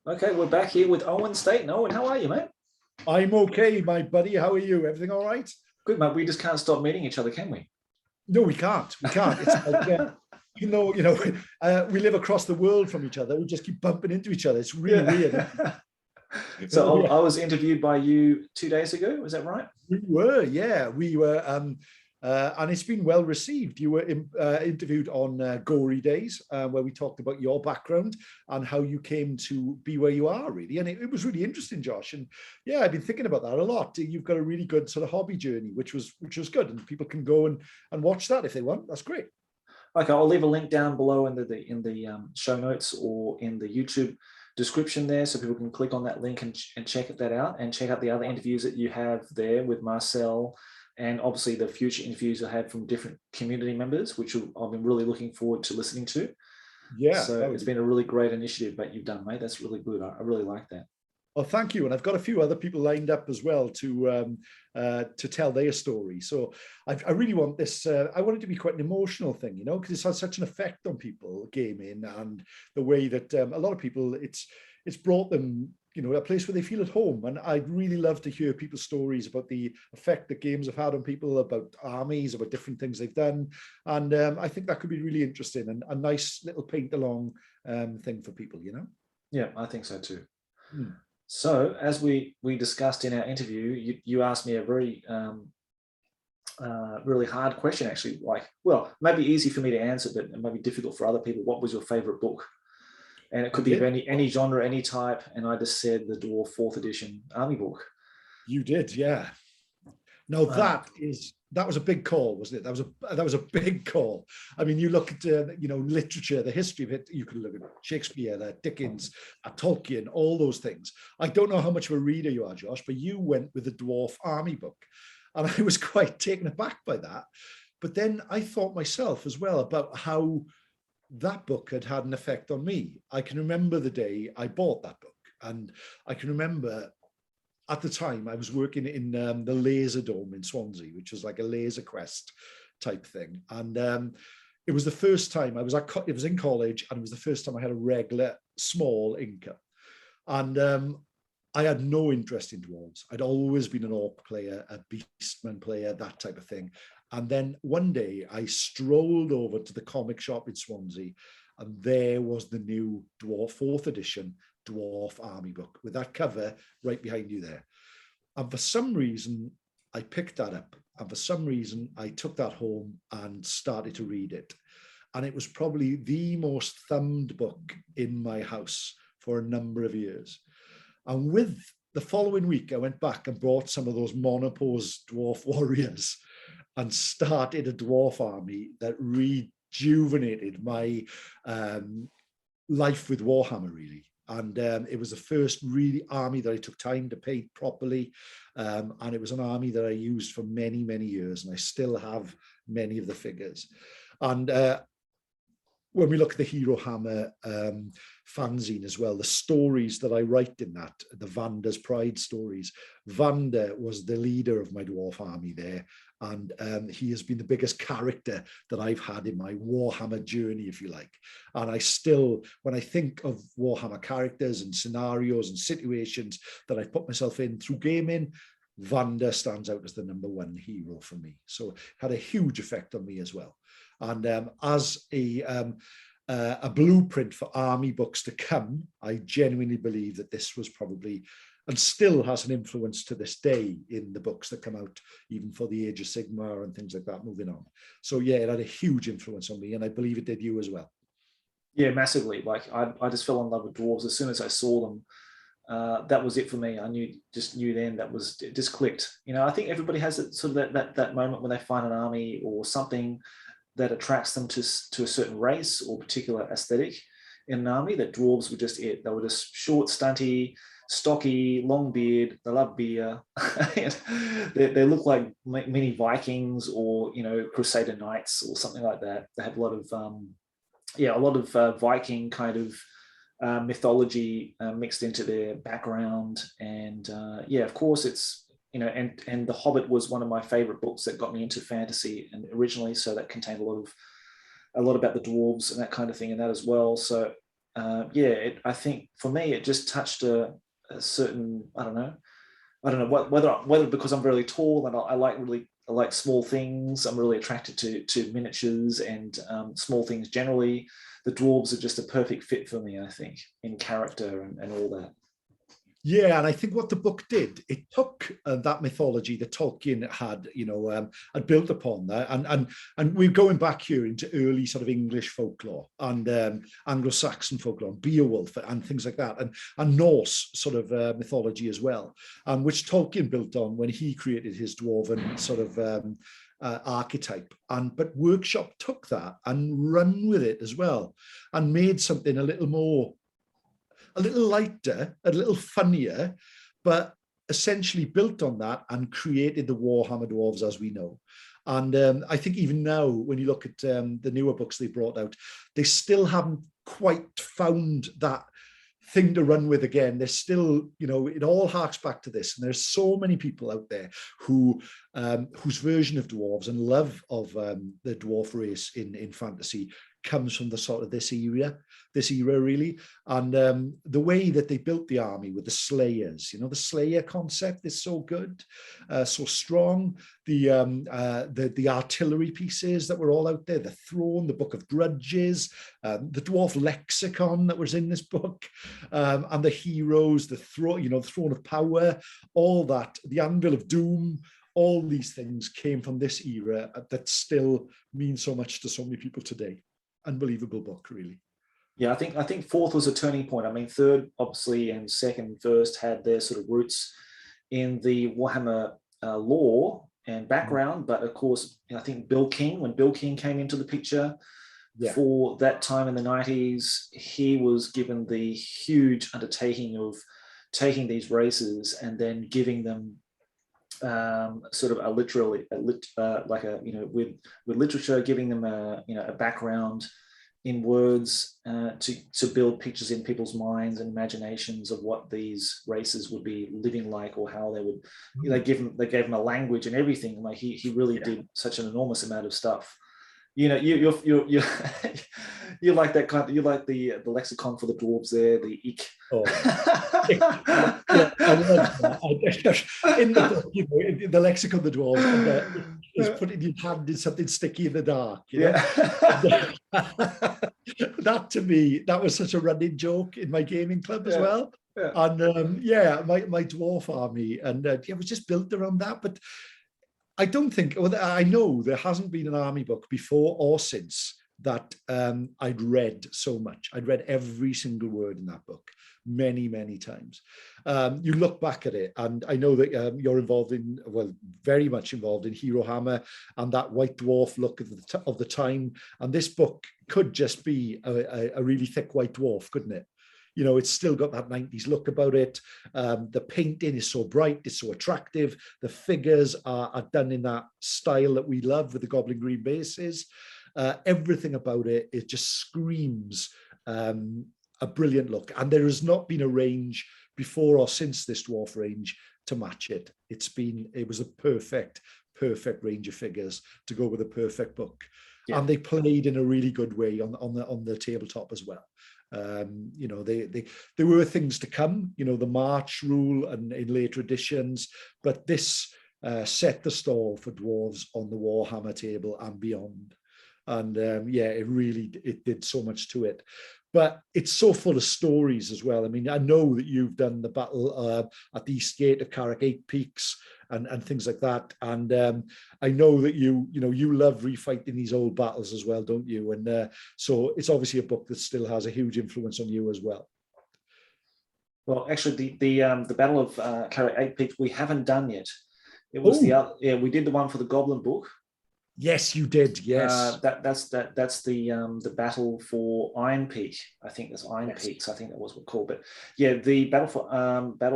Okay, we're back here with Owen Staton. Owen, how are you, mate? I'm okay, my buddy. How are you? Everything all right? Good, mate. We just can't stop meeting each other, can we? No, we can't. We can't. It's like, even though, we live across the world from each other, we just keep bumping into each other. It's really weird. Yeah. So I was interviewed by you 2 days ago. Was that right? We were, yeah. We were, and it's been well received. You were interviewed on Gory Days, where we talked about your background and how you came to be where you are, really. And it was really interesting, Josh. And yeah, I've been thinking about that a lot. You've got a really good sort of hobby journey, which was good, and people can go and watch that if they want. That's great. Okay, I'll leave a link down below in the show notes or in the YouTube description there, so people can click on that link and check that out, and check out the other interviews that you have there with Marcel, and obviously the future interviews I had from different community members, which I've been really looking forward to listening to. Yeah, so it's been a really great initiative that you've done, mate. That's really good. I really like that. Well, thank you, and I've got a few other people lined up as well to tell their story. So I really want this. I want it to be quite an emotional thing, because it's had such an effect on people, gaming, and the way that a lot of people, it's brought them, a place where they feel at home. And I'd really love to hear people's stories about the effect that games have had on people, about armies, about different things they've done. And I think that could be really interesting and a nice little paint along thing for people, Yeah, I think so too. Hmm. So, as we discussed in our interview, you asked me a very really hard question, actually. Like, well, maybe easy for me to answer, but it may be difficult for other people. What was your favorite book? And it could be of any genre, any type. And I just said the Dwarf 4th edition army book. You did, yeah. No, that was a big call, wasn't it? That was a big call. I mean, you look at literature, the history of it. You could look at Shakespeare, at Dickens, at Tolkien, all those things. I don't know how much of a reader you are, Josh, but you went with the Dwarf Army book, and I was quite taken aback by that. But then I thought myself as well about how that book had had an effect on me. I can remember the day I bought that book, and I can remember at the time I was working in the Laser Dome in Swansea, which was like a laser quest type thing. And it was the first time it was in college, and it was the first time I had a regular small income. And I had no interest in dwarves. I'd always been an orc player, a beastman player, that type of thing. And then one day I strolled over to the comic shop in Swansea, and there was the new Dwarf 4th edition Dwarf Army book with that cover right behind you there. And for some reason, I picked that up. And for some reason, I took that home and started to read it. And it was probably the most thumbed book in my house for a number of years. And with the following week, I went back and bought some of those Monopose Dwarf Warriors and started a dwarf army that rejuvenated my life with Warhammer, really. And it was the first really army that I took time to paint properly. And it was an army that I used for many, many years. And I still have many of the figures. And when we look at the Hero Hammer fanzine as well, the stories that I write in that, the Vanda's Pride stories, Vanda was the leader of my dwarf army there. And he has been the biggest character that I've had in my Warhammer journey, if you like. And I still, when I think of Warhammer characters and scenarios and situations that I've put myself in through gaming, Vanda stands out as the #1 hero for me. So it had a huge effect on me as well. And as a blueprint for army books to come, I genuinely believe that this was probably, and still has an influence to this day in the books that come out, even for the Age of Sigmar and things like that moving on. So yeah, it had a huge influence on me, and I believe it did you as well. Yeah, massively. Like I just fell in love with dwarves as soon as I saw them. That was it for me. I just knew then that was, it just clicked. I think everybody has sort of that moment when they find an army or something that attracts them to a certain race or particular aesthetic in an army. That dwarves were just it. They were just short, stunty, stocky, long beard. They love beer. they look like mini Vikings or Crusader Knights or something like that. They have a lot of Viking kind of mythology mixed into their background. And of course, it's and The Hobbit was one of my favorite books that got me into fantasy and originally, so that contained a lot about the dwarves and that kind of thing in that as well. So I think for me it just touched a certain, I don't know whether because I'm really tall and I like small things. I'm really attracted to miniatures and small things generally. The dwarves are just a perfect fit for me, I think, in character and all that. Yeah, and I think what the book did, it took that mythology that Tolkien had, had built upon that, and we're going back here into early sort of English folklore and Anglo-Saxon folklore, and Beowulf and things like that, and Norse sort of mythology as well, which Tolkien built on when he created his dwarven sort of archetype. But Workshop took that and run with it as well, and made something a little lighter, a little funnier, but essentially built on that and created the Warhammer Dwarves as we know. And I think even now, when you look at the newer books they brought out, they still haven't quite found that thing to run with again. There's still, it all harks back to this. And there's so many people out there who whose version of dwarves and love of the dwarf race in fantasy comes from the sort of this era really. And the way that they built the army with the slayers, the slayer concept is so good, so strong. The artillery pieces that were all out there, the throne, the book of grudges, the dwarf lexicon that was in this book, and the heroes, the throne of power, all that, the anvil of doom. All these things came from this era that still means so much to so many people today. Unbelievable book, really. Yeah, I think fourth was a turning point. I mean, third, obviously, and second, first had their sort of roots in the Warhammer lore and background. But of course, I think when Bill King came into the picture for that time in the 90s, he was given the huge undertaking of taking these races and then giving them sort of with literature, giving them a background in words to build pictures in people's minds and imaginations of what these races would be living like, or how they would. They gave them a language and everything. Like he really did such an enormous amount of stuff. You like that kind of, you like the lexicon for the dwarves there, the ick. Oh. Yeah, I love that. In the book, the lexicon of the dwarves is putting your hand in something sticky in the dark. That to me, that was such a running joke in my gaming club as well. Yeah. And my dwarf army, and it was just built around that. But I don't think, I know there hasn't been an army book before or since that I'd read so much. I'd read every single word in that book many, many times. You look back at it, and I know that you're very much involved in Hero Hammer and that white dwarf look of the time. And this book could just be a really thick white dwarf, couldn't it? It's still got that 90s look about it. The painting is so bright, it's so attractive. The figures are done in that style that we love with the goblin green bases. Everything about it just screams a brilliant look. And there has not been a range before or since this dwarf range to match it. It was a perfect range of figures to go with a perfect book. Yeah. And they played in a really good way on the tabletop as well. There were things to come, the March rule and in later editions, but this set the stall for dwarves on the Warhammer table and beyond. And it did so much to it. But it's so full of stories as well. I mean, I know that you've done the battle at the Eastgate of Carrick Eight Peaks and things like that. And I know that you love refighting these old battles as well, don't you? And so it's obviously a book that still has a huge influence on you as well. Well, actually, the Battle of Carrick Eight Peaks we haven't done yet. It was we did the one for the Goblin book. Yes, you did. Yes, that's the battle for Iron Peak. I think that's Iron Peaks. I think that was what called. But yeah, the battle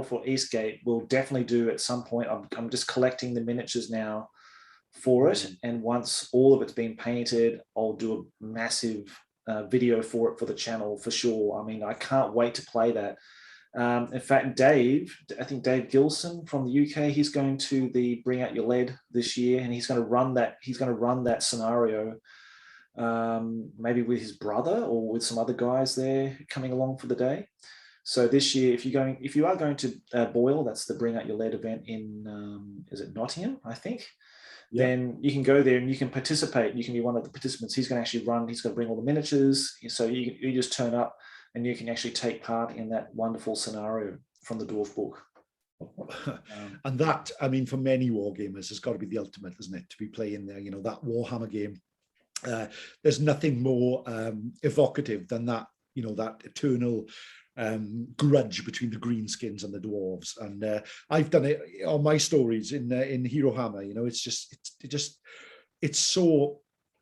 for Eastgate we'll definitely do at some point. I'm just collecting the miniatures now for it, and once all of it's been painted, I'll do a massive video for it for the channel for sure. I mean, I can't wait to play that. In fact, I think Dave Gilson from the UK, he's going to the Bring Out Your Lead this year, and he's going to run that scenario maybe with his brother or with some other guys there coming along for the day. So this year, if you are going to Boyle, that's the Bring Out Your Lead event in, is it Nottingham, I think? Yeah. Then you can go there and you can participate. You can be one of the participants. He's going to actually run. He's going to bring all the miniatures. So you just turn up and you can actually take part in that wonderful scenario from the Dwarf book. And that, I mean, for many war gamers, has got to be the ultimate, isn't it? To be playing there, that Warhammer game. There's nothing more evocative than that, that eternal grudge between the greenskins and the dwarves. And I've done it on my stories in Hero Hammer.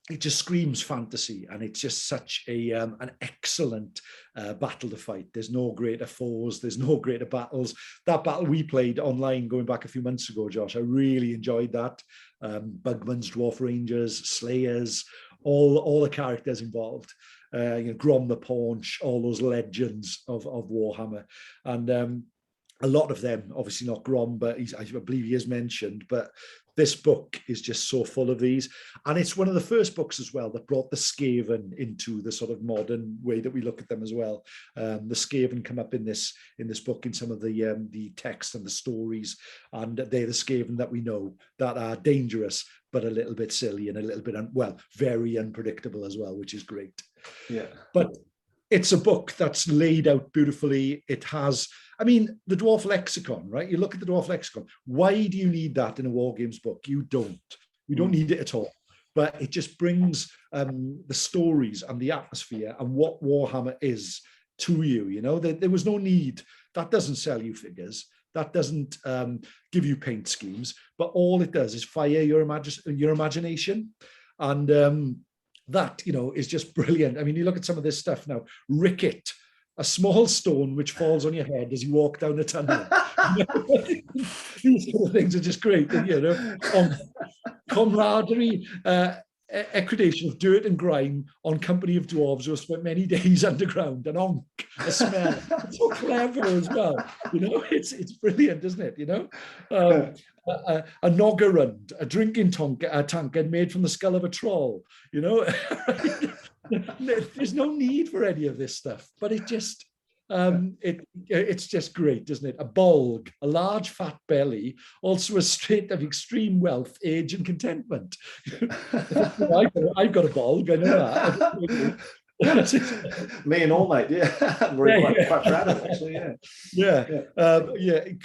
It just screams fantasy, and it's just such an excellent battle to fight. There's no greater foes, there's no greater battles. That battle we played online going back a few months ago, Josh, I really enjoyed that. Bugman's Dwarf Rangers, Slayers, all the characters involved. Grom the Paunch, all those legends of Warhammer. And a lot of them, obviously not Grom, but I believe he is mentioned, but this book is just so full of these. And it's one of the first books as well that brought the Skaven into the sort of modern way that we look at them as well. The Skaven come up in this book in some of the text and the stories, and they're the Skaven that we know that are dangerous, but a little bit silly and a little bit, very unpredictable as well, which is great. Yeah. But it's a book that's laid out beautifully. It has, I mean, the Dwarf Lexicon, right? You look at the Dwarf Lexicon. Why do you need that in a War Games book? You don't. You don't need it at all. But it just brings the stories and the atmosphere and what Warhammer is to you. There was no need. That doesn't sell you figures. That doesn't give you paint schemes. But all it does is fire your imagination. And that, is just brilliant. I mean, you look at some of this stuff now. Ricket, a small stone which falls on your head as you walk down a tunnel. These sort of things are just great. Camaraderie, accreditation of dirt and grime on company of dwarves who have spent many days underground, and onk, a smell. It's so clever as well. It's brilliant, isn't it? A Noggerund, a drinking tankard made from the skull of a troll. There's no need for any of this stuff, but it just it's just great, isn't it? A bolg, a large fat belly, also a trait of extreme wealth, age, and contentment. I've got a bolg, I know that. Me and all, mate. Yeah, we're quite proud of it, actually. Yeah,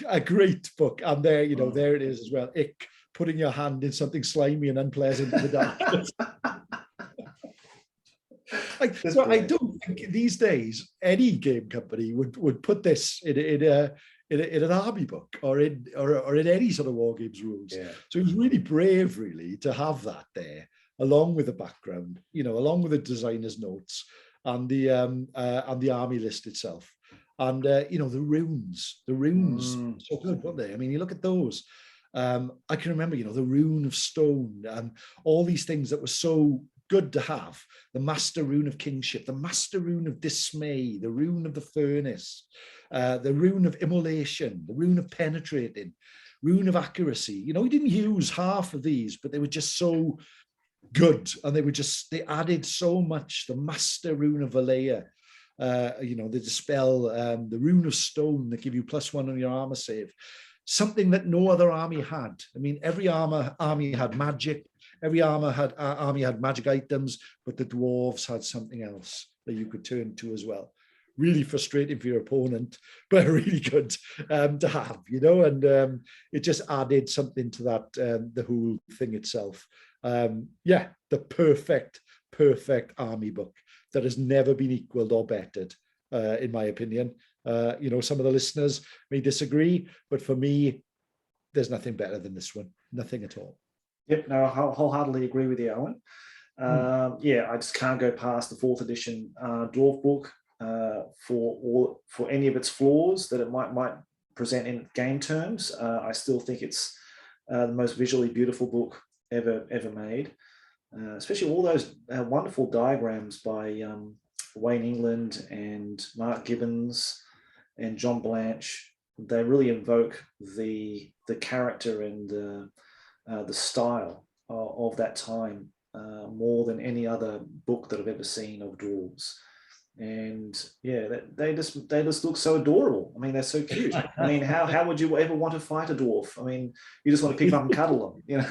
a great book, and there, there it is as well. Ick, putting your hand in something slimy and unpleasant in the darkness. I don't think these days any game company would put this in an army book or in any sort of war games rules. Yeah. So it was really brave, really, to have that there, along with the background, along with the designer's notes and the army list itself, and the runes, so good, weren't they? I mean, you look at those. I can remember, the rune of stone and all these things that were so good to have. The master rune of kingship, the master rune of dismay, the rune of the furnace, the rune of immolation, the rune of penetrating, rune of accuracy. We didn't use half of these, but they were just so good, and they added so much. The master rune of Valea, the dispel, the rune of stone that give you +1 on your armor save. Something that no other army had. I mean, every army had magic. Every army had magic items, but the dwarves had something else that you could turn to as well. Really frustrating for your opponent, but really good to have, and it just added something to that, the whole thing itself. The perfect army book that has never been equaled or bettered, in my opinion. Some of the listeners may disagree, but for me, there's nothing better than this one. Nothing at all. Yep, no, I wholeheartedly agree with you, Owen. I just can't go past the 4th edition Dwarf book for any of its flaws that it might present in game terms. I still think it's the most visually beautiful book ever made, especially all those wonderful diagrams by Wayne England and Mark Gibbons and John Blanche. They really invoke the character and the style of that time more than any other book that I've ever seen of dwarves. And yeah, they just look so adorable. I mean, they're so cute. I mean, how would you ever want to fight a dwarf? I mean, you just want to pick them up and cuddle them, you know,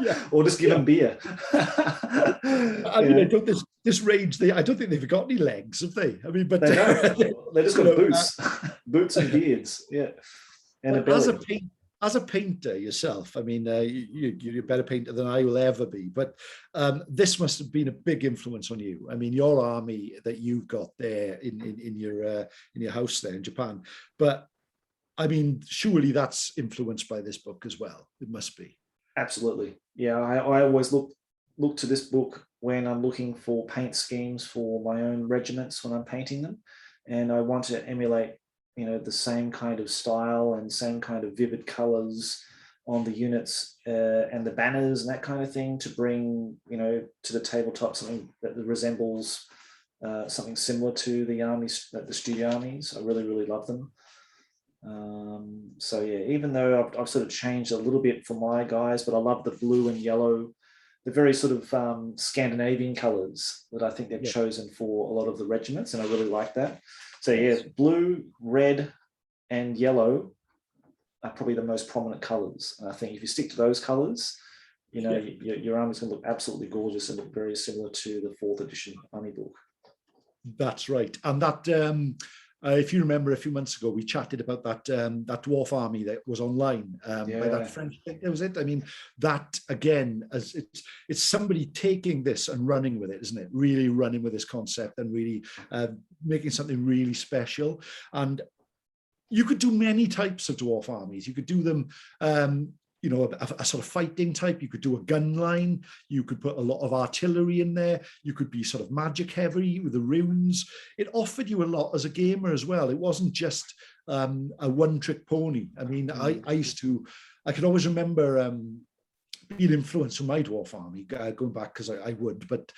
Yeah. or just give them beer. I mean, I don't this range. I don't think they've got any legs, have they? I mean, but they don't. They just got boots, boots and beards. Yeah, and a belly. As a painter yourself, I mean, you're a better painter than I will ever be, but this must have been a big influence on you. I mean, your army that you've got there in your house there in Japan, but I mean, surely that's influenced by this book as well. It must be. Absolutely. Yeah, I always look to this book when I'm looking for paint schemes for my own regiments when I'm painting them, and I want to emulate, you know, the same kind of style and same kind of vivid colors on the units and the banners and that kind of thing to bring, you know, to the tabletop something that resembles something similar to the armies, the studio armies. I really, really love them. So yeah, even though I've sort of changed a little bit for my guys, but I love the blue and yellow, the very sort of Scandinavian colors that I think they've chosen for a lot of the regiments, and I really like that. So yeah, blue, red, and yellow are probably the most prominent colors. And I think if you stick to those colors, you know, your army's going to look absolutely gorgeous and look very similar to the 4th edition army book. That's right. And that, if you remember a few months ago, we chatted about that that dwarf army that was online by that French. That was it. I mean, that again, as it's somebody taking this and running with it, isn't it? Really running with this concept and really making something really special. And you could do many types of dwarf armies. You could do them, you know, a sort of fighting type. You could do a gun line. You could put a lot of artillery in there. You could be sort of magic heavy with the runes. It offered you a lot as a gamer as well. It wasn't just a one-trick pony. I mean, I can always remember being influenced from my dwarf army, going back because I would, but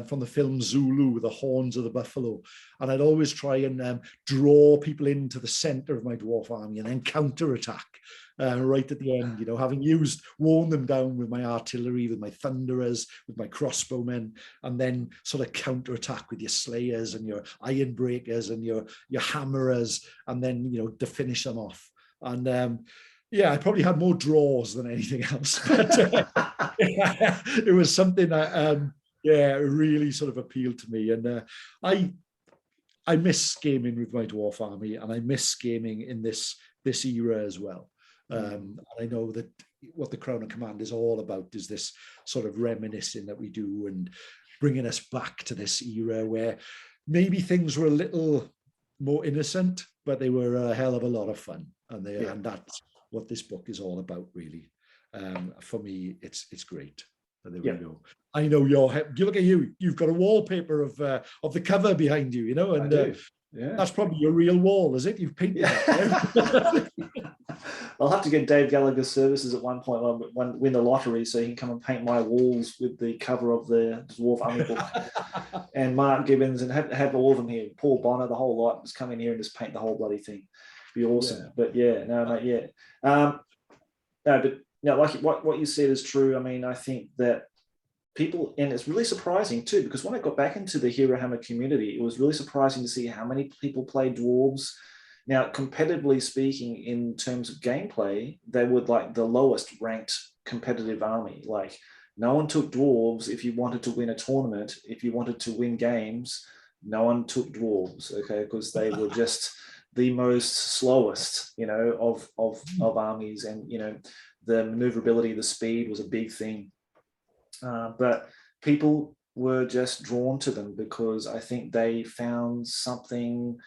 from the film Zulu with the horns of the buffalo. And I'd always try and draw people into the center of my dwarf army and then counterattack right at the end, you know, having worn them down with my artillery, with my thunderers, with my crossbowmen, and then sort of counterattack with your slayers and your iron breakers and your hammerers, and then, you know, to finish them off. And yeah, I probably had more draws than anything else, but it was something that, yeah, really sort of appealed to me. And I miss gaming with my dwarf army, and I miss gaming in this era as well. And I know that what the Crown and Command is all about is this sort of reminiscing that we do and bringing us back to this era where maybe things were a little more innocent, but they were a hell of a lot of fun. And that's what this book is all about, really. For me, it's great. But there we go. I know you look at you've got a wallpaper of the cover behind you, you know, and that's probably your real wall, is it? You've painted that. I'll have to get Dave Gallagher's services at one point when win the lottery, so he can come and paint my walls with the cover of the Dwarf Army book. And Mark Gibbons, and have all of them here. Paul Bonner, the whole lot, just come in here and just paint the whole bloody thing. Be awesome. But but no, like what you said is true. I mean, I think that people, and it's really surprising too, because when I got back into the Hero Hammer community, it was really surprising to see how many people play dwarves. Now, competitively speaking, in terms of gameplay, they were like the lowest ranked competitive army. Like, no one took dwarves if you wanted to win a tournament. If you wanted to win games, no one took dwarves, okay, because they were just the most slowest, you know, of armies. And, you know, the maneuverability, the speed was a big thing. But people were just drawn to them because I think they found something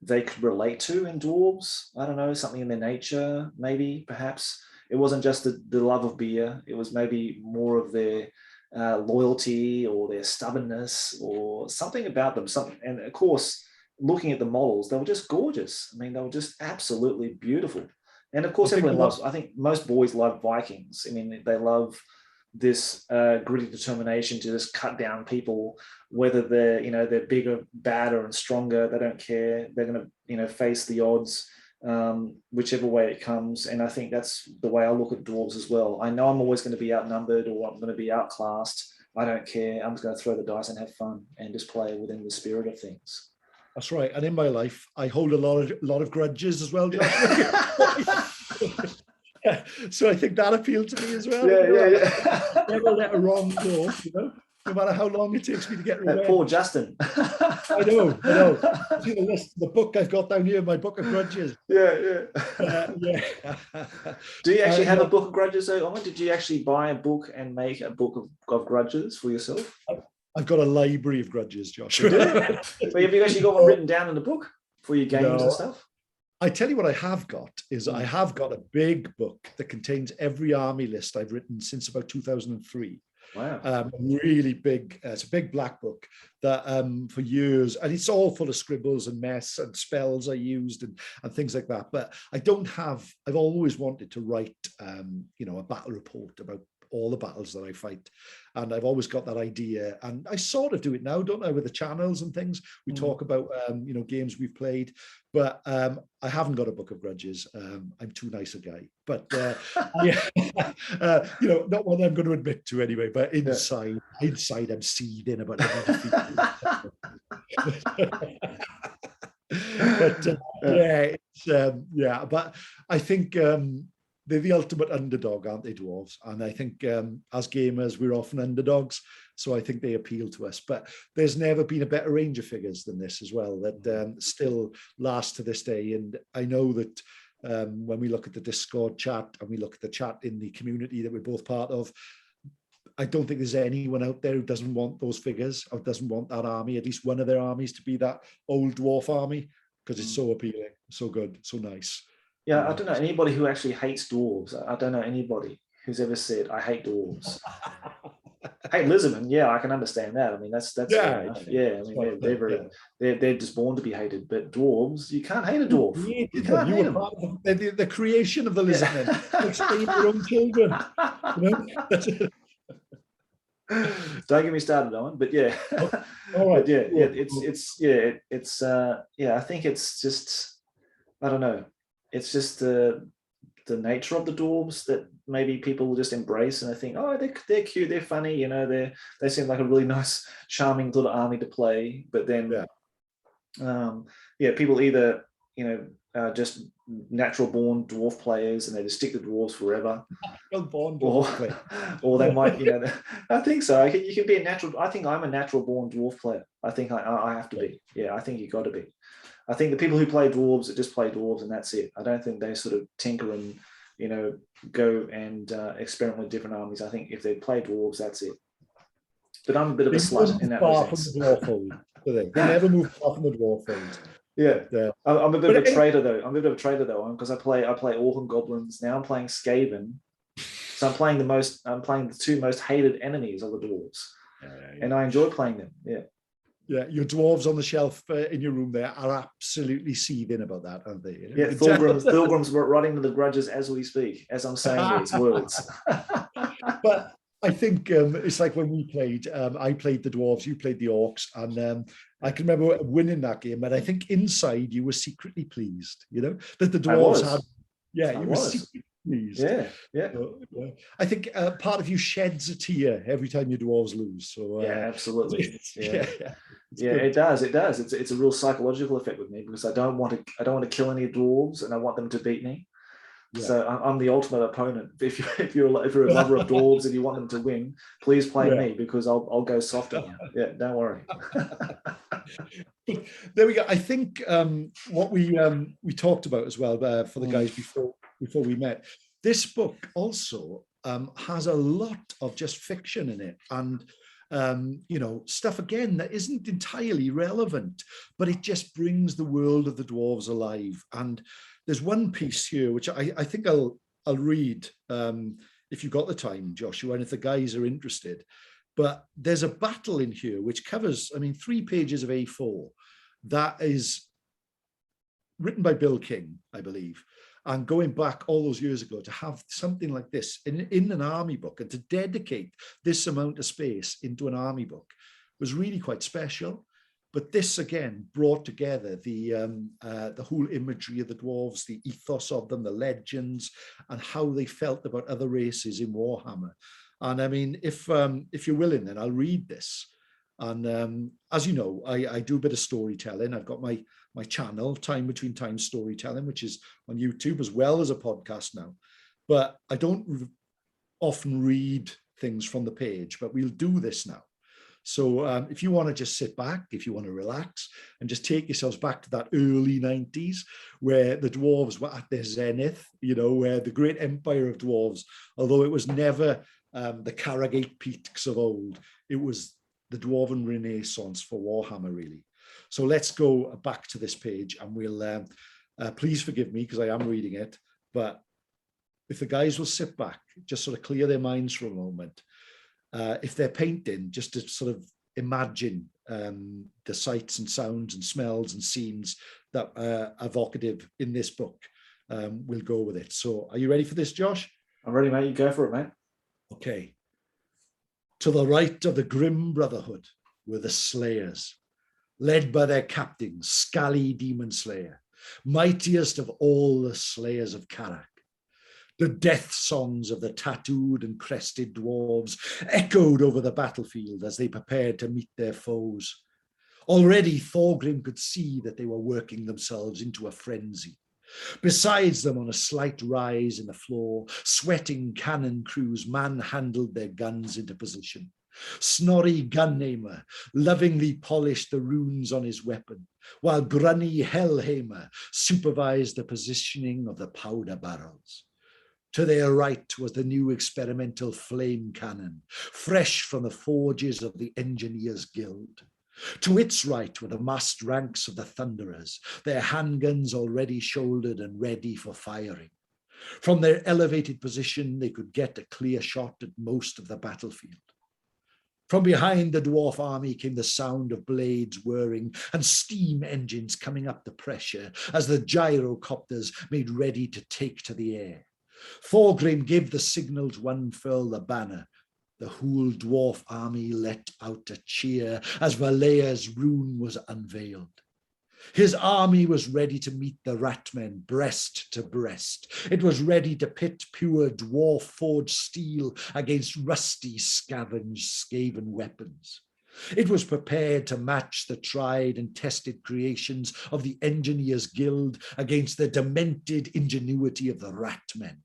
they could relate to in dwarves. I don't know, something in their nature, maybe, perhaps. It wasn't just the love of beer. It was maybe more of their loyalty or their stubbornness or something about them. And of course, looking at the models, they were just gorgeous. I mean, they were just absolutely beautiful. And of course, everyone loves, I think most boys love Vikings. I mean, they love this gritty determination to just cut down people, whether they're bigger, badder, and stronger. They don't care. They're going to, face the odds, whichever way it comes. And I think that's the way I look at dwarves as well. I know I'm always going to be outnumbered or I'm going to be outclassed, I don't care. I'm just going to throw the dice and have fun and just play within the spirit of things. That's right. And in my life, I hold a lot of grudges as well, Josh. So I think that appealed to me as well. Yeah. Never let a wrong go, no matter how long it takes me to get revenge. Poor Justin. I know. See the list, the book I've got down here, my book of grudges. Yeah. Do you actually have a book of grudges, though, Owen? Did you actually buy a book and make a book of grudges for yourself? I've got a library of grudges, Josh. You do? But have you actually got one written down in the book for your games and stuff? I tell you what I have got is I have got a big book that contains every army list I've written since about 2003. Wow. Really big. It's a big black book that for years, and it's all full of scribbles and mess and spells I used and things like that. But I've always wanted to write, a battle report about all the battles that I fight. And I've always got that idea. And I sort of do it now, don't I, with the channels and things. We talk about, games we've played. But I haven't got a book of grudges. I'm too nice a guy. But, not one I'm going to admit to anyway. But inside I'm seething about it. But I think they're the ultimate underdog, aren't they, dwarves? And I think as gamers, we're often underdogs. So I think they appeal to us. But there's never been a better range of figures than this as well, that still last to this day. And I know that when we look at the Discord chat and we look at the chat in the community that we're both part of, I don't think there's anyone out there who doesn't want those figures or doesn't want that army, at least one of their armies, to be that old dwarf army, because it's so appealing, so good, so nice. Yeah, I don't know anybody who actually hates dwarves. I don't know anybody who's ever said, I hate dwarves. I hate lizardmen. Yeah, I can understand that. I mean, that's fair enough. Yeah, I mean, they're just born to be hated. But dwarves, you can't hate a dwarf. You can't hate them. Part of the creation of the lizardmen. Explain your own children. Don't get me started, Owen. But yeah, all right. I think it's just, I don't know. It's just the nature of the dwarves that maybe people will just embrace, and they think, oh, they're cute, they're funny, they seem like a really nice, charming little army to play. But then, people either just natural born dwarf players and they just stick to dwarves forever, or they might, I think so. You can be a natural. I think I'm a natural born dwarf player. I think I have to be. Yeah, I think you got to be. I think the people who play dwarves just play dwarves and that's it. I don't think they sort of tinker and, go and experiment with different armies. I think if they play dwarves, that's it. But I'm a bit of a slut in that sense. They never move far from the dwarf fold. Yeah. I'm a bit of a traitor though, because I play Orc Goblins. Now I'm playing Skaven. So I'm playing the two most hated enemies of the dwarves. And I enjoy playing them. Yeah. Yeah, your dwarves on the shelf in your room there are absolutely seething about that, aren't they? Yeah, Thorgrim's writing to the grudges as we speak, as I'm saying these words. But I think it's like when we played, I played the dwarves, you played the orcs, and I can remember winning that game, and I think inside you were secretly pleased, that the dwarves had. Yeah, you were secretly pleased. Yeah. So, I think part of you sheds a tear every time your dwarves lose. So absolutely. It does. It's a real psychological effect with me, because I don't want to kill any dwarves, and I want them to beat me. Yeah. So I'm the ultimate opponent. If you're a lover of dwarves and you want them to win, please play me, because I'll go soft on you. Yeah, don't worry. There we go. I think what we talked about as well for the guys before we met. This book also has a lot of just fiction in it, and stuff again that isn't entirely relevant, but it just brings the world of the dwarves alive. And there's one piece here which I think I'll read if you've got the time, Joshua, and if the guys are interested. But there's a battle in here which covers, 3 pages of A4 that is written by Bill King, I believe. And going back all those years ago, to have something like this in an army book and to dedicate this amount of space into an army book was really quite special. But this again brought together the whole imagery of the dwarves, the ethos of them, the legends, and how they felt about other races in Warhammer. And I mean, if you're willing, then I'll read this. And as you know, I do a bit of storytelling. I've got my channel, Time Between Time Storytelling, which is on YouTube as well as a podcast now. But I don't often read things from the page, but we'll do this now. So if you want to just sit back, if you want to relax and just take yourselves back to that early 90s where the dwarves were at their zenith, where the great empire of dwarves, although it was never the Carragate peaks of old, it was the dwarven renaissance for Warhammer, really. So let's go back to this page, and we'll please forgive me because I am reading it, but if the guys will sit back, just sort of clear their minds for a moment. If they're painting, just to sort of imagine the sights and sounds and smells and scenes that are evocative in this book, we'll go with it. So are you ready for this, Josh? I'm ready, mate. You go for it, mate. Okay. To the right of the grim brotherhood were the slayers, led by their captain, Scally Demon Slayer, mightiest of all the slayers of Carrack. The death songs of the tattooed and crested dwarves echoed over the battlefield as they prepared to meet their foes. Already Thorgrim could see that they were working themselves into a frenzy. Besides them, on a slight rise in the floor, sweating cannon crews manhandled their guns into position. Snorri Gunnamer lovingly polished the runes on his weapon, while Grunny Hellhammer supervised the positioning of the powder barrels. To their right was the new experimental flame cannon, fresh from the forges of the Engineers Guild. To its right were the massed ranks of the Thunderers, their handguns already shouldered and ready for firing. From their elevated position, they could get a clear shot at most of the battlefield. From behind the dwarf army came the sound of blades whirring and steam engines coming up the pressure as the gyrocopters made ready to take to the air. Thorgrim gave the signal to unfurl the banner. The whole dwarf army let out a cheer as Valea's rune was unveiled. His army was ready to meet the ratmen breast to breast. It was ready to pit pure dwarf forged steel against rusty scavenged Skaven weapons. It was prepared to match the tried and tested creations of the Engineers Guild against the demented ingenuity of the ratmen.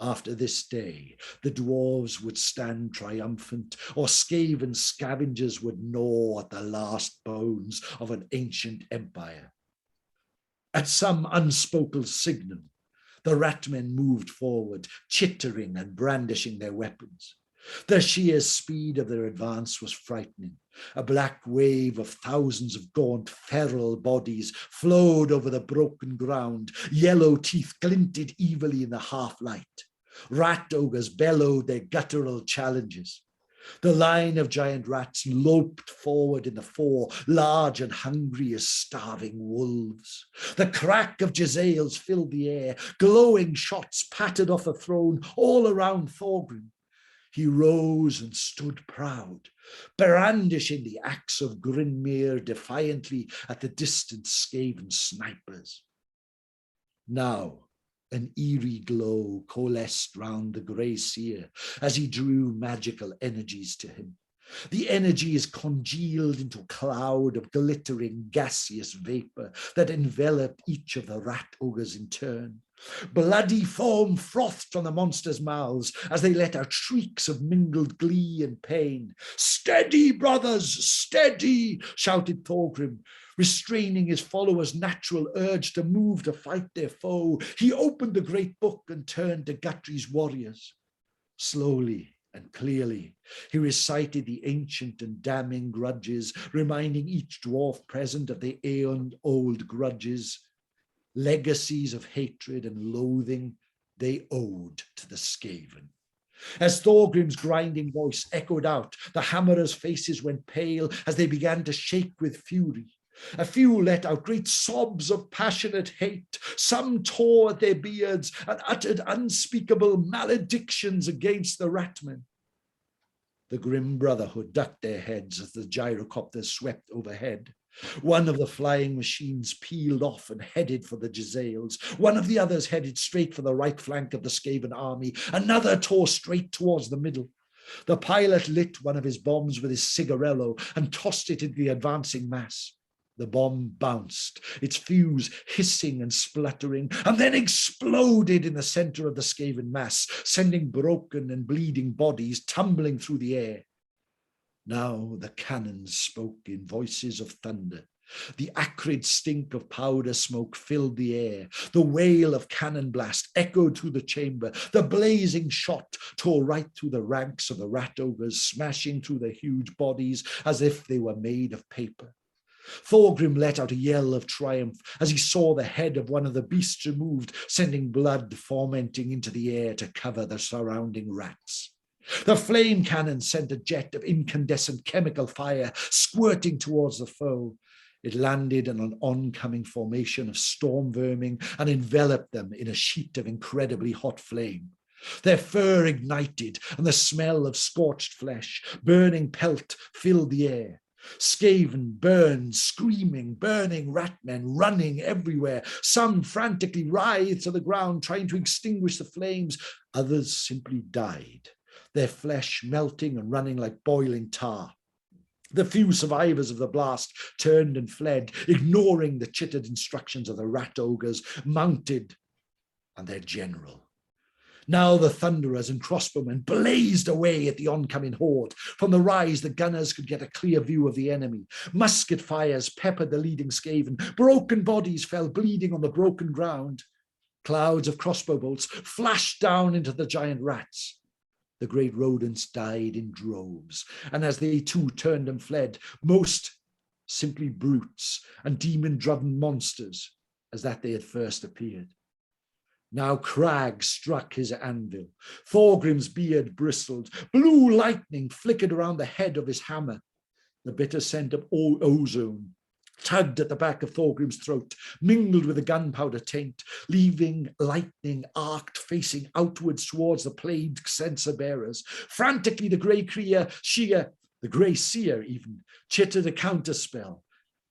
After this day, the dwarves would stand triumphant, or Skaven scavengers would gnaw at the last bones of an ancient empire. At some unspoken signal, the ratmen moved forward, chittering and brandishing their weapons. The sheer speed of their advance was frightening. A black wave of thousands of gaunt, feral bodies flowed over the broken ground. Yellow teeth glinted evilly in the half-light. Rat ogres bellowed their guttural challenges. The line of giant rats loped forward in the fore, large and hungry as starving wolves. The crack of Jezzails filled the air. Glowing shots pattered off the throne all around Thorgrim. He rose and stood proud, brandishing the axe of Grinmere defiantly at the distant Skaven snipers. Now, an eerie glow coalesced round the grey seer as he drew magical energies to him. The energies congealed into a cloud of glittering gaseous vapor that enveloped each of the rat ogres in turn. Bloody foam frothed from the monsters' mouths as they let out shrieks of mingled glee and pain. "Steady, brothers, steady!" shouted Thorgrim, restraining his followers' natural urge to move to fight their foe. He opened the great book and turned to Guthrie's warriors. Slowly and clearly, he recited the ancient and damning grudges, reminding each dwarf present of the aeon-old grudges, legacies of hatred and loathing they owed to the Skaven. As Thorgrim's grinding voice echoed out, the hammerers' faces went pale as they began to shake with fury. A few let out great sobs of passionate hate. Some tore at their beards and uttered unspeakable maledictions against the ratmen. The grim brotherhood ducked their heads as the gyrocopters swept overhead. One of the flying machines peeled off and headed for the Jezzails. One of the others headed straight for the right flank of the Skaven army. Another tore straight towards the middle. The pilot lit one of his bombs with his cigarello and tossed it into the advancing mass. The bomb bounced, its fuse hissing and spluttering, and then exploded in the center of the Skaven mass, sending broken and bleeding bodies tumbling through the air. Now the cannons spoke in voices of thunder. The acrid stink of powder smoke filled the air. The wail of cannon blast echoed through the chamber. The blazing shot tore right through the ranks of the rat ogres, smashing through their huge bodies as if they were made of paper. Thorgrim let out a yell of triumph as he saw the head of one of the beasts removed, sending blood fomenting into the air to cover the surrounding rats. The flame cannon sent a jet of incandescent chemical fire squirting towards the foe. It landed on an oncoming formation of storm vermin and enveloped them in a sheet of incredibly hot flame. Their fur ignited, and the smell of scorched flesh, burning pelt filled the air. Skaven burned, screaming, burning ratmen running everywhere. Some frantically writhed to the ground, trying to extinguish the flames. Others simply died, their flesh melting and running like boiling tar. The few survivors of the blast turned and fled, ignoring the chittered instructions of the rat ogres, mounted and their general. Now the thunderers and crossbowmen blazed away at the oncoming horde. From the rise, the gunners could get a clear view of the enemy. Musket fires peppered the leading Skaven. Broken bodies fell bleeding on the broken ground. Clouds of crossbow bolts flashed down into the giant rats. The great rodents died in droves, and as they too turned and fled, most simply brutes and demon-driven monsters, as that they had first appeared. Now Crag struck his anvil. Thorgrim's beard bristled. Blue lightning flickered around the head of his hammer. The bitter scent of ozone tugged at the back of Thorgrim's throat, mingled with the gunpowder taint, leaving lightning arced facing outwards towards the plagued censer bearers. Frantically, the grey the grey seer even, chittered a counterspell,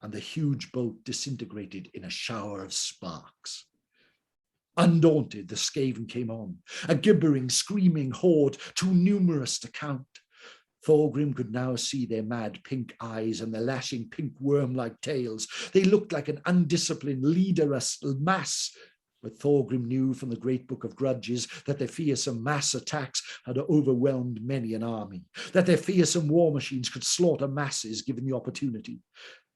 and the huge bolt disintegrated in a shower of sparks. Undaunted, the Skaven came on, a gibbering, screaming horde too numerous to count. Thorgrim could now see their mad pink eyes and their lashing pink worm-like tails. They looked like an undisciplined, leaderless mass. But Thorgrim knew from the great book of grudges that their fearsome mass attacks had overwhelmed many an army, that their fearsome war machines could slaughter masses given the opportunity.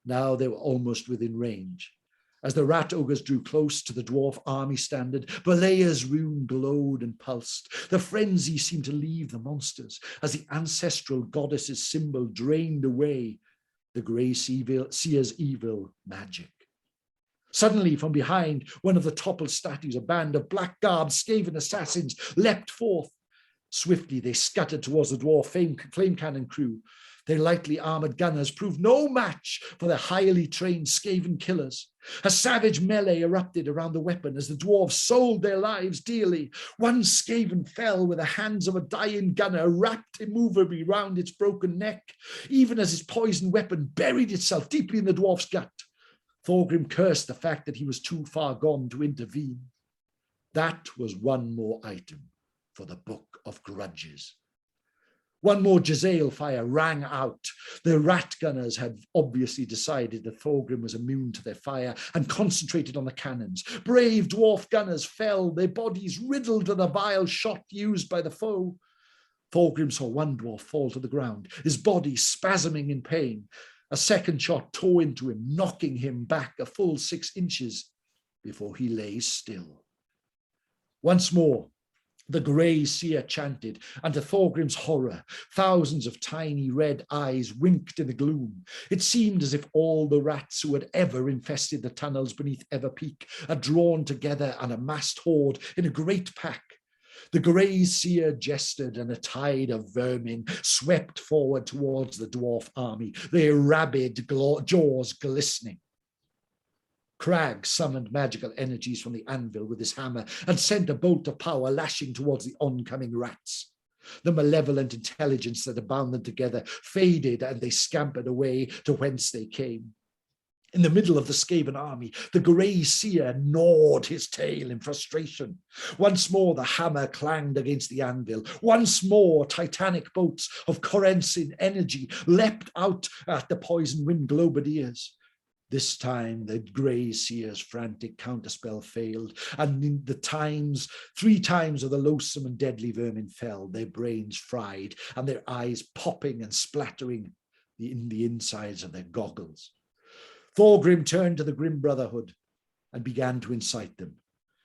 Now they were almost within range. As the rat ogres drew close to the dwarf army standard, Balaya's rune glowed and pulsed. The frenzy seemed to leave the monsters as the ancestral goddess's symbol drained away the grey seer's evil magic. Suddenly, from behind one of the toppled statues, a band of black-garbed Skaven assassins leapt forth. Swiftly, they scuttered towards the dwarf flame cannon crew. Their lightly armored gunners proved no match for their highly trained Skaven killers. A savage melee erupted around the weapon as the dwarves sold their lives dearly. One Skaven fell with the hands of a dying gunner wrapped immovably round its broken neck, even as his poisoned weapon buried itself deeply in the dwarf's gut. Thorgrim cursed the fact that he was too far gone to intervene. That was one more item for the Book of Grudges. One more Jezzail fire rang out. The rat gunners had obviously decided that Thorgrim was immune to their fire and concentrated on the cannons. Brave dwarf gunners fell, their bodies riddled with the vile shot used by the foe. Thorgrim saw one dwarf fall to the ground, his body spasming in pain. A second shot tore into him, knocking him back a full 6 inches before he lay still. Once more, the grey seer chanted, and to Thorgrim's horror, thousands of tiny red eyes winked in the gloom. It seemed as if all the rats who had ever infested the tunnels beneath Everpeak had drawn together an amassed horde in a great pack. The grey seer gestured, and a tide of vermin swept forward towards the dwarf army, their rabid jaws glistening. Crag summoned magical energies from the anvil with his hammer and sent a bolt of power lashing towards the oncoming rats. The malevolent intelligence that had bound them together faded, and they scampered away to whence they came. In the middle of the Skaven army, the grey seer gnawed his tail in frustration. Once more the hammer clanged against the anvil. Once more titanic bolts of Corenthian energy leapt out at the poison wind globadiers. This time the grey seer's frantic counterspell failed, and in the times, 3 times of the loathsome and deadly vermin fell, their brains fried, and their eyes popping and splattering in the insides of their goggles. Thorgrim turned to the grim brotherhood and began to incite them.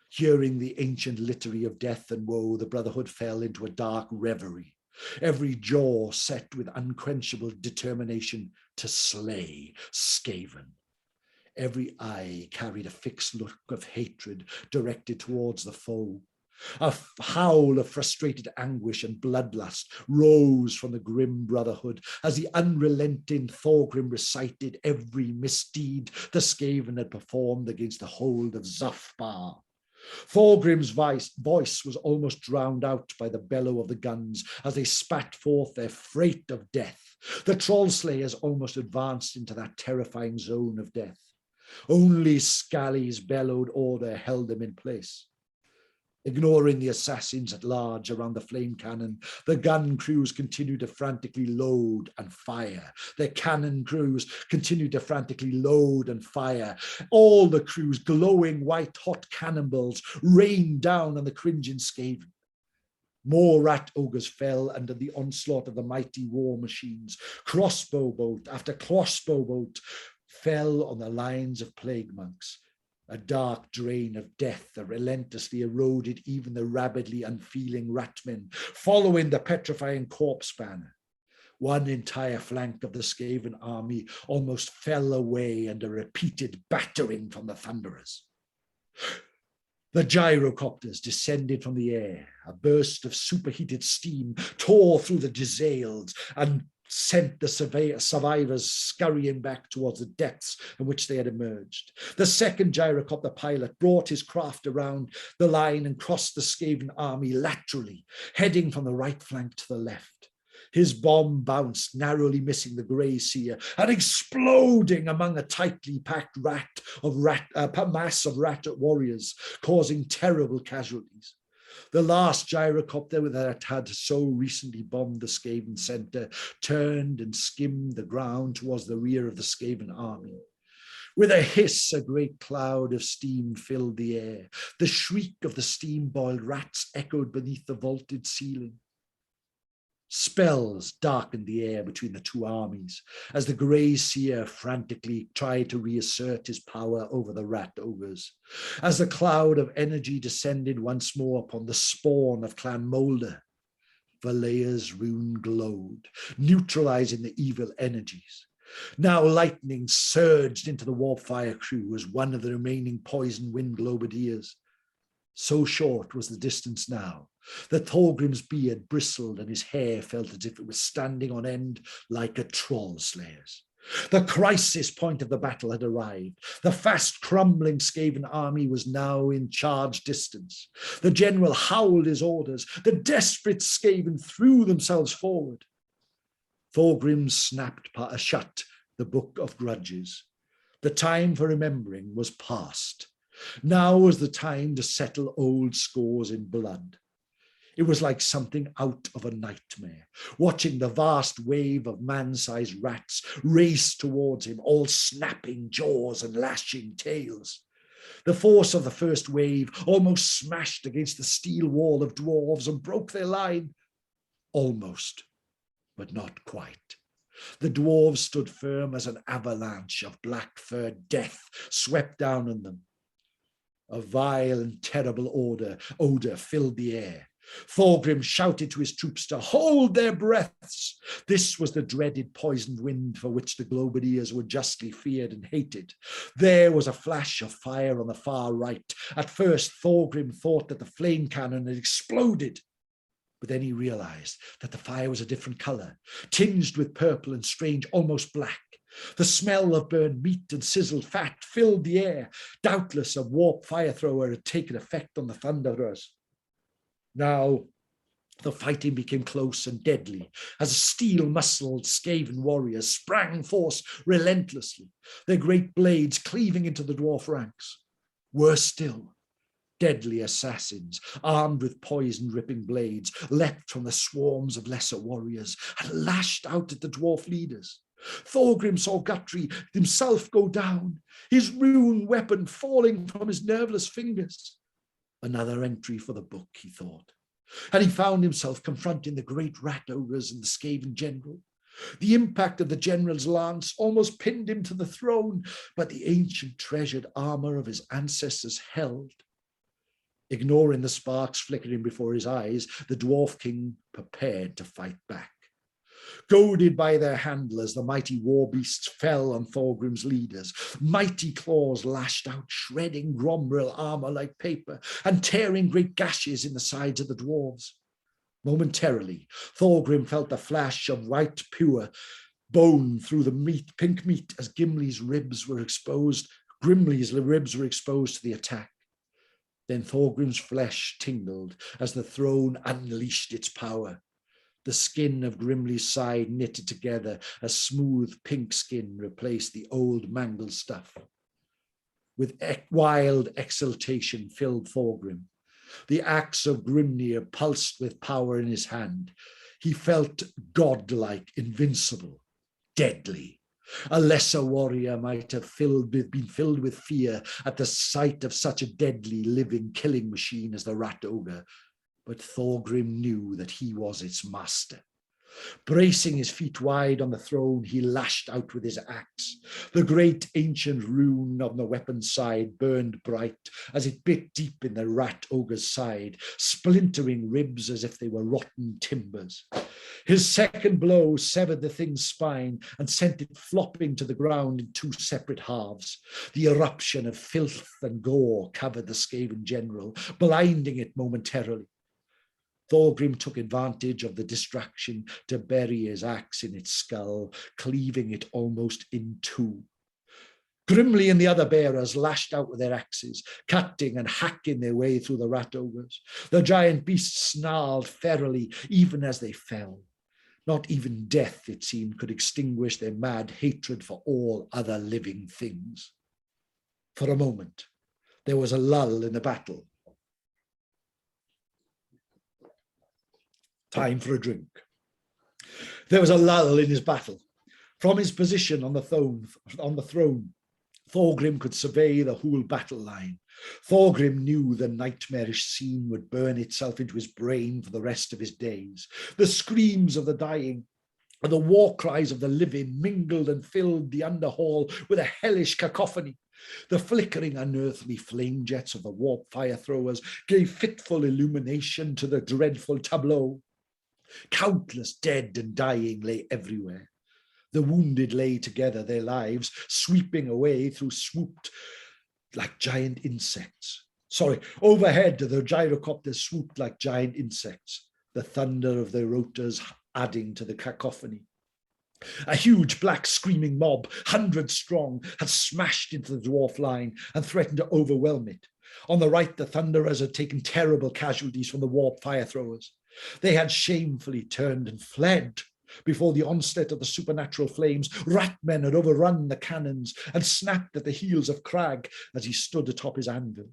Hearing the ancient litany of death and woe, the brotherhood fell into a dark reverie, every jaw set with unquenchable determination to slay Skaven. Every eye carried a fixed look of hatred directed towards the foe. A howl of frustrated anguish and bloodlust rose from the grim brotherhood as the unrelenting Thorgrim recited every misdeed the Skaven had performed against the hold of Zufbar. Thorgrim's voice was almost drowned out by the bellow of the guns as they spat forth their freight of death. The troll slayers almost advanced into that terrifying zone of death. Only Scally's bellowed order held them in place. Ignoring the assassins at large around the flame cannon, the gun crews continued to frantically load and fire. Their cannon crews continued to frantically load and fire. All the crews, glowing white-hot cannonballs, rained down on the cringing Skaven. More rat ogres fell under the onslaught of the mighty war machines. Crossbow bolt after crossbow bolt fell on the lines of plague monks. A dark drain of death that relentlessly eroded even the rabidly unfeeling ratmen, following the petrifying corpse banner. One entire flank of the Skaven army almost fell away under repeated battering from the thunderers. The gyrocopters descended from the air. A burst of superheated steam tore through the gazelles and sent the survivors scurrying back towards the depths in which they had emerged. The second gyrocopter pilot brought his craft around the line and crossed the Skaven army laterally, heading from the right flank to the left. His bomb bounced, narrowly missing the grey seer and exploding among a tightly packed mass of rat warriors, causing terrible casualties. The last gyrocopter that had so recently bombed the Skaven center turned and skimmed the ground towards the rear of the Skaven army. With a hiss, a great cloud of steam filled the air. The shriek of the steam-boiled rats echoed beneath the vaulted ceiling. Spells darkened the air between the two armies as the grey seer frantically tried to reassert his power over the rat ogres. As the cloud of energy descended once more upon the spawn of Clan Moulder, Valea's rune glowed, neutralizing the evil energies. Now lightning surged into the warpfire crew as one of the remaining poison wind globadiers. So short was the distance now that Thorgrim's beard bristled and his hair felt as if it was standing on end like a troll slayer's. The crisis point of the battle had arrived. The fast crumbling Skaven army was now in charge distance. The general howled his orders. The desperate Skaven threw themselves forward. Thorgrim snapped shut the book of grudges. The time for remembering was past. Now was the time to settle old scores in blood. It was like something out of a nightmare, watching the vast wave of man-sized rats race towards him, all snapping jaws and lashing tails. The force of the first wave almost smashed against the steel wall of dwarves and broke their line. Almost, but not quite. The dwarves stood firm as an avalanche of black-furred death swept down on them. A vile and terrible odor filled the air. Thorgrim shouted to his troops to hold their breaths. This was the dreaded poisoned wind for which the globadiers were justly feared and hated. There was a flash of fire on the far right. At first, Thorgrim thought that the flame cannon had exploded. But then he realized that the fire was a different color, tinged with purple and strange, almost black. The smell of burned meat and sizzled fat filled the air. Doubtless a warp fire thrower had taken effect on the thunderers. Now, The fighting became close and deadly as steel-muscled Skaven warriors sprang forth relentlessly, their great blades cleaving into the dwarf ranks. Worse still, deadly assassins, armed with poison-ripping blades, leapt from the swarms of lesser warriors and lashed out at the dwarf leaders. Thorgrim saw Guthrie himself go down, his rune weapon falling from his nerveless fingers. Another entry for the book, he thought. And he found himself confronting the great rat ogres and the Skaven general. The impact of the general's lance almost pinned him to the throne, but the ancient treasured armor of his ancestors held. Ignoring the sparks flickering before his eyes, the dwarf king prepared to fight back. Goaded by their handlers, the mighty war beasts fell on Thorgrim's leaders. Mighty claws lashed out, shredding Gromril armor like paper and tearing great gashes in the sides of the dwarves. Momentarily, Thorgrim felt the flash of white pure bone through the pink meat as Gimli's ribs were exposed to the attack. Then Thorgrim's flesh tingled as the throne unleashed its power. The skin of Grimly's side knitted together, a smooth pink skin replaced the old mangled stuff. With wild exultation filled Thorgrim. The axe of Grimnir pulsed with power in his hand. He felt godlike, invincible, deadly. A lesser warrior might have been filled with fear at the sight of such a deadly, living killing machine as the rat ogre. But Thorgrim knew that he was its master. Bracing his feet wide on the throne, he lashed out with his axe. The great ancient rune on the weapon's side burned bright as it bit deep in the rat ogre's side, splintering ribs as if they were rotten timbers. His second blow severed the thing's spine and sent it flopping to the ground in two separate halves. The eruption of filth and gore covered the Skaven general, blinding it momentarily. Thorgrim took advantage of the distraction to bury his axe in its skull, cleaving it almost in two. Grimly and the other bearers lashed out with their axes, cutting and hacking their way through the rat ogres. The giant beasts snarled ferally even as they fell. Not even death, it seemed, could extinguish their mad hatred for all other living things. For a moment, there was a lull in the battle. Time for a drink. There was a lull in his battle. From his position on the throne, Thorgrim could survey the whole battle line. Thorgrim knew the nightmarish scene would burn itself into his brain for the rest of his days. The screams of the dying and the war cries of the living mingled and filled the underhall with a hellish cacophony. The flickering, unearthly flame jets of the warp fire throwers gave fitful illumination to the dreadful tableau. Countless dead and dying lay everywhere. The wounded lay together, their lives sweeping away swooped like giant insects. Overhead the gyrocopters swooped like giant insects, the thunder of their rotors adding to the cacophony. A huge black screaming mob, 100 strong, had smashed into the dwarf line and threatened to overwhelm it. On the right, the Thunderers had taken terrible casualties from the warp fire throwers. They had shamefully turned and fled before the onset of the supernatural flames. Ratmen had overrun the cannons and snapped at the heels of Crag as he stood atop his anvil.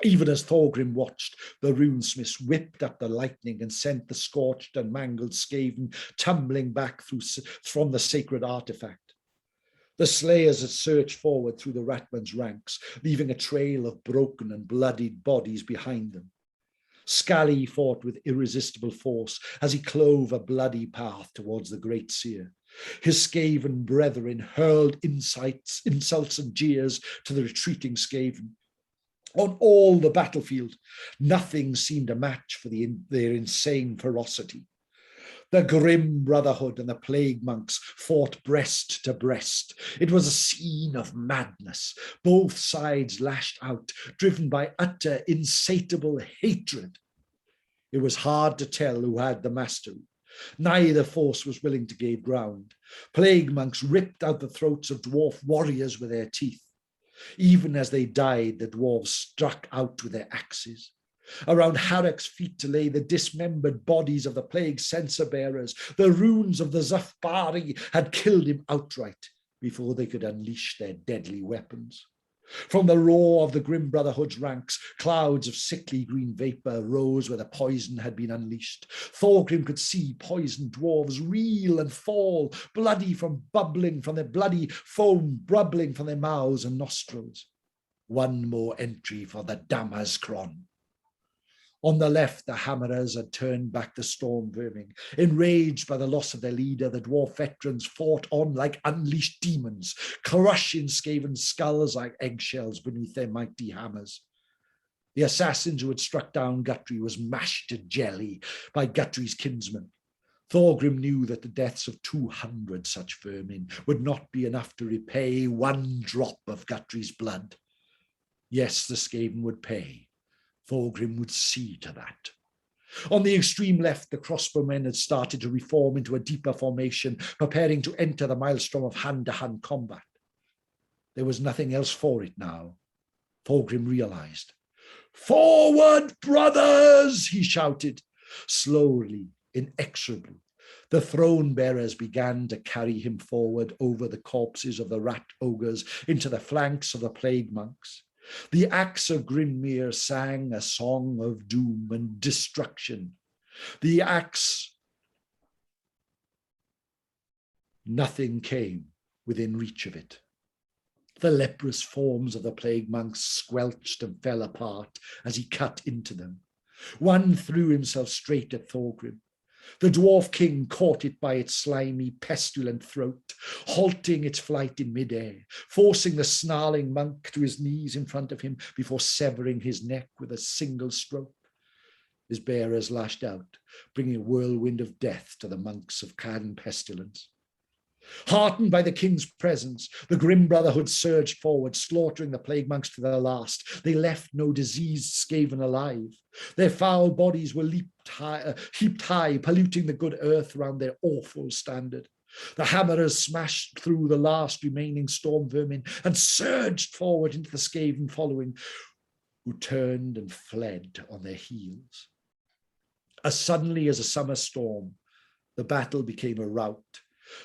Even as Thorgrim watched, the runesmiths whipped up the lightning and sent the scorched and mangled Skaven tumbling back from the sacred artifact. The slayers had surged forward through the Ratmen's ranks, leaving a trail of broken and bloodied bodies behind them. Scally fought with irresistible force as he clove a bloody path towards the Great Seer. His Skaven brethren hurled insults and jeers to the retreating Skaven. On all the battlefield, nothing seemed a match for their insane ferocity. The grim brotherhood and the plague monks fought breast to breast. It was a scene of madness. Both sides lashed out, driven by utter, insatiable hatred. It was hard to tell who had the mastery. Neither force was willing to give ground. Plague monks ripped out the throats of dwarf warriors with their teeth. Even as they died, the dwarves struck out with their axes. Around Harek's feet lay the dismembered bodies of the plague censer bearers. The runes of the Zafbari had killed him outright before they could unleash their deadly weapons. From the roar of the Grim Brotherhood's ranks, clouds of sickly green vapor rose where the poison had been unleashed. Thorgrim could see poisoned dwarves reel and fall, bloody from bubbling from their bloody foam, bubbling from their mouths and nostrils. One more entry for the Damazkron. On the left, the Hammerers had turned back the storm vermin. Enraged by the loss of their leader, the dwarf veterans fought on like unleashed demons, crushing Skaven's skulls like eggshells beneath their mighty hammers. The assassins who had struck down Guthrie was mashed to jelly by Guthrie's kinsmen. Thorgrim knew that the deaths of 200 such vermin would not be enough to repay one drop of Guthrie's blood. Yes, the Skaven would pay. Thorgrim would see to that. On the extreme left, the crossbowmen had started to reform into a deeper formation, preparing to enter the maelstrom of hand-to-hand combat. There was nothing else for it now. Thorgrim realized. "Forward, brothers!" he shouted. Slowly, inexorably, the throne bearers began to carry him forward over the corpses of the rat ogres into the flanks of the plague monks. The axe of Grimmere sang a song of doom and destruction. The axe, nothing came within reach of it. The leprous forms of the plague monks squelched and fell apart as he cut into them. One threw himself straight at Thorgrim. The dwarf king caught it by its slimy, pestilent throat, halting its flight in midair, forcing the snarling monk to his knees in front of him before severing his neck with a single stroke. His bearers lashed out, bringing a whirlwind of death to the monks of Clan Pestilence. Heartened by the king's presence, the Grim Brotherhood surged forward, slaughtering the plague monks to their last. They left no diseased Skaven alive. Their foul bodies were heaped high, polluting the good earth around their awful standard. The Hammerers smashed through the last remaining storm vermin and surged forward into the Skaven following, who turned and fled on their heels. As suddenly as a summer storm, the battle became a rout.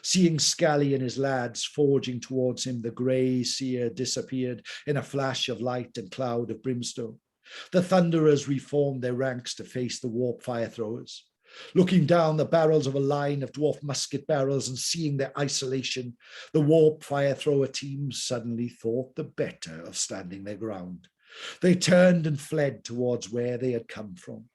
Seeing Scally and his lads forging towards him, the grey seer disappeared in a flash of light and cloud of brimstone. The Thunderers reformed their ranks to face the warp fire throwers. Looking down the barrels of a line of dwarf musket barrels and seeing their isolation, the warp fire thrower team suddenly thought the better of standing their ground. They turned and fled towards where they had come from.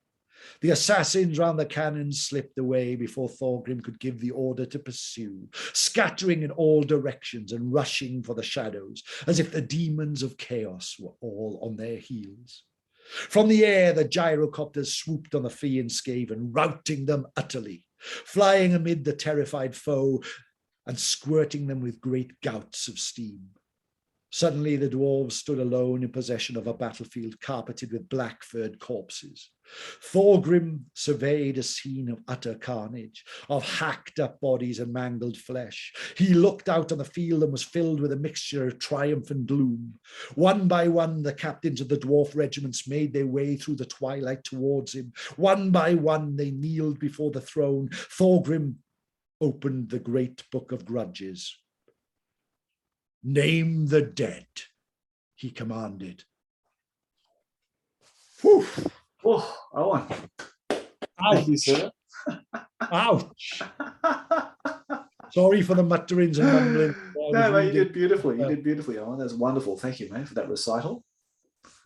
The assassins round the cannons slipped away before Thorgrim could give the order to pursue, scattering in all directions and rushing for the shadows, as if the demons of chaos were all on their heels. From the air, the gyrocopters swooped on the fleeing Skaven, routing them utterly, flying amid the terrified foe and squirting them with great gouts of steam. Suddenly, the dwarves stood alone in possession of a battlefield carpeted with black-furred corpses. Thorgrim surveyed a scene of utter carnage, of hacked-up bodies and mangled flesh. He looked out on the field and was filled with a mixture of triumph and gloom. One by one, the captains of the dwarf regiments made their way through the twilight towards him. One by one, they kneeled before the throne. Thorgrim opened the great book of grudges. "Name the dead," he commanded. Whew. Oh, Owen. Ouch. Thank you, sir. Ouch. Sorry for the mutterings and mumblings. No, mate, you did beautifully. You did beautifully, Owen. That's wonderful. Thank you, mate, for that recital.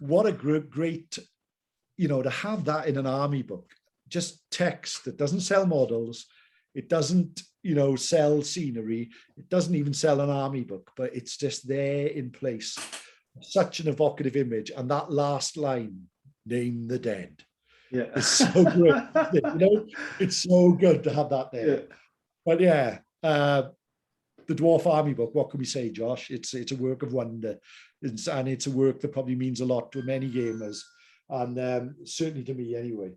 What a great, to have that in an army book. Just text that doesn't sell models. It doesn't, sell scenery. It doesn't even sell an army book, but it's just there in place. Such an evocative image. And that last line, "Name the dead." Yeah. It's so good. It's so good to have that there. Yeah. But yeah, the Dwarf Army book, what can we say, Josh? It's a work of wonder. And it's a work that probably means a lot to many gamers. And certainly to me anyway.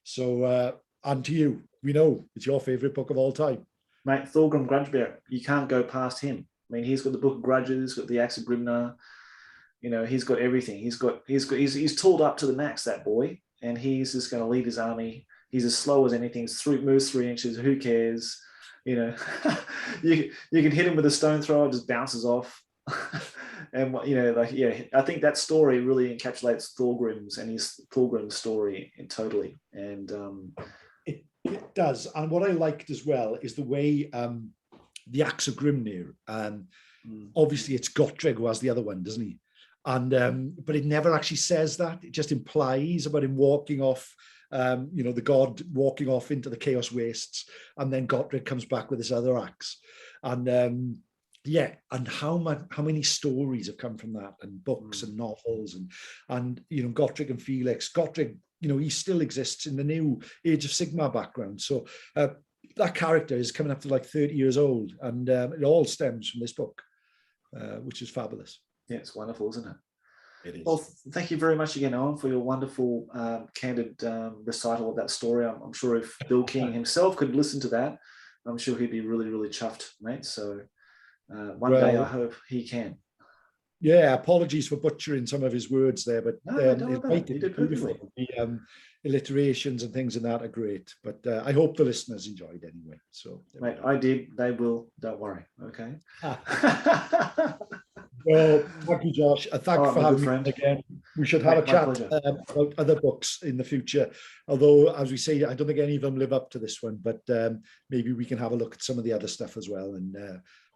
So, and to you, we know it's your favorite book of all time. Mate, Thorgrim Gridgebrunger, you can't go past him. I mean, he's got the Book of Grudges, he's got the Axe of Grimnar. He's got everything. He's tooled up to the max, that boy. and he's just going to lead his army. He's as slow as anything. Moves 3 inches. Who cares? You know, you can hit him with a stone thrower, it just bounces off. And you know, like, yeah, I think that story really encapsulates Thorgrim's story totally. And it does. And what I liked as well is the way the Axe of Grimnir. Obviously, it's Gotrek who has the other one, doesn't he? And but it never actually says that. It just implies about him walking off. You know, the god walking off into the chaos wastes, and then Gotrek comes back with this other axe. And yeah, and how many stories have come from that, and books and novels, and you know, Gotrek and Felix. Gotrek, you know, he still exists in the new Age of Sigmar background. So that character is coming up to like 30 years old, and it all stems from this book, which is fabulous. Yeah, it's wonderful, isn't it? It is. Well, thank you very much again, Owen, for your wonderful, candid recital of that story. I'm sure if Bill King himself could listen to that, I'm sure he'd be really, really chuffed, mate. So one day I hope he can. Yeah, apologies for butchering some of his words there, but you did beautifully. The alliterations and things in that are great. But I hope the listeners enjoyed anyway. So, mate, I did. They will. Don't worry. Okay. Well, thank you, Josh. Thank you for having me again. We should have a chat about other books in the future. Although, as we say, I don't think any of them live up to this one, but maybe we can have a look at some of the other stuff as well, and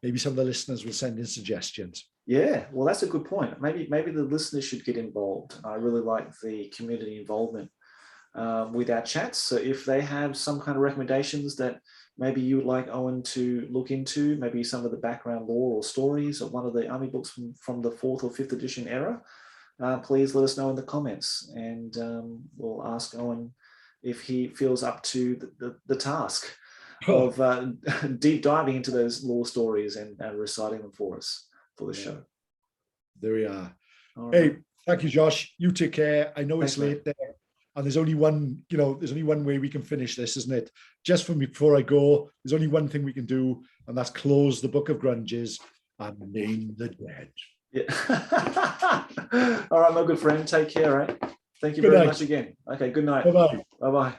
maybe some of the listeners will send in suggestions. Yeah, well, that's a good point. Maybe the listeners should get involved. I really like the community involvement with our chats. So if they have some kind of recommendations that maybe you would like Owen to look into, maybe some of the background lore or stories of one of the army books from the 4th or 5th edition era, please let us know in the comments, and we'll ask Owen if he feels up to the task of deep diving into those lore stories and reciting them for us for the show. There we are. Hey, thank you, Josh. You take care. I know it's late there. And there's only one, you know, there's only one way we can finish this, isn't it? Just for me, before I go, there's only one thing we can do, and that's close the Book of Grudges and name the dead. Yeah. All right, my good friend. Take care, right? Thank you very much again. Okay, good night. Bye-bye. Bye-bye.